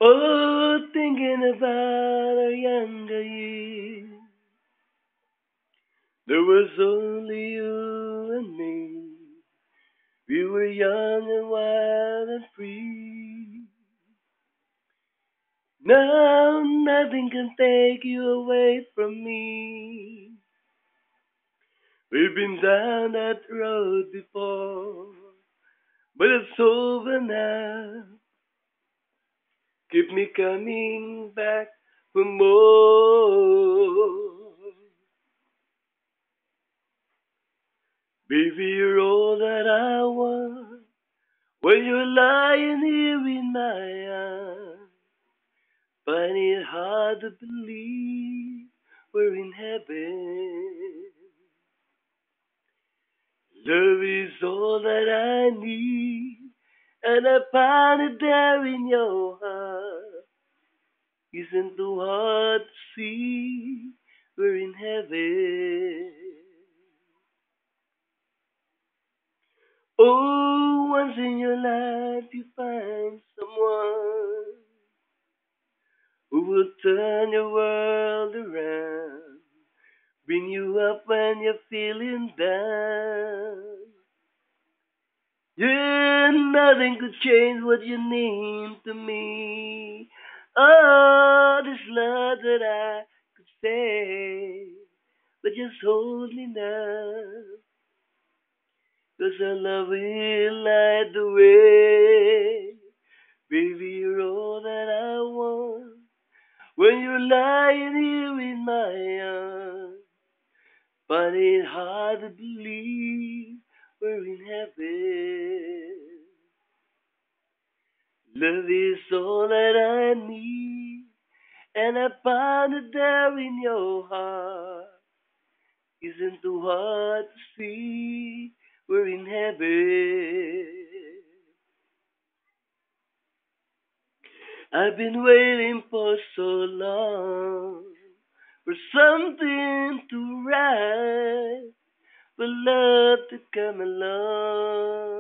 Oh, thinking about our younger years. There was only you and me. We were young and wild and free. Now nothing can take you away from me. We've been down that road before, but it's over now. Keep me coming back for more. Baby, you're all that I want. When you're lying here in my arms, find it hard to believe we're in heaven. Love is all that I need, and I find it there in your heart. Isn't too hard to see we're in heaven. Oh, once in your life you find someone who will turn your world around, bring you up when you're feeling down. Yeah, nothing could change what you mean to me. Oh, this love that I could say, but just hold me now, 'cause I love you light the way. Baby, you're all that I want. When you're lying here in my arms, find it hard to believe we're in heaven. Love is all that I need, and I found it there in your heart. Isn't too hard to see we're in heaven. I've been waiting for so long for something to rise, for love to come along.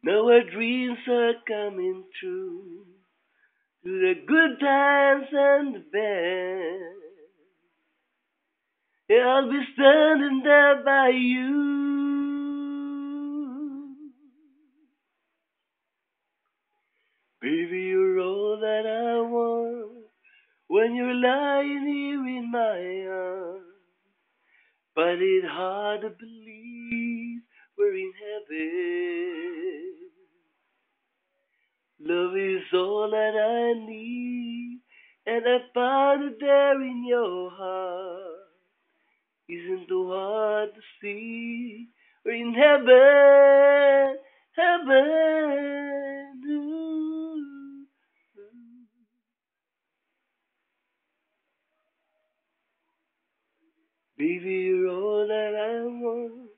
Now our dreams are coming true, through the good times and the bad. Yeah, I'll be standing there by you. Baby, you're all that I want. When you're lying here in my arms, find it hard to believe we're in heaven. Love is all that I need, and I found it there in your heart. Isn't too hard to see. We're in heaven, heaven. Ooh. Baby, you're all that I want.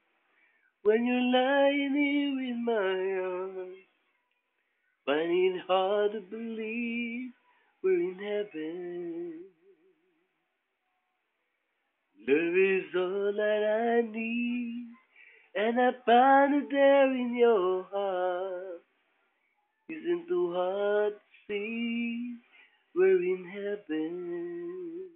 When you're lying here in my arms, find it hard to believe we're in heaven. Love is all that I need, and I find it there in your heart. Isn't too hard to see we're in heaven.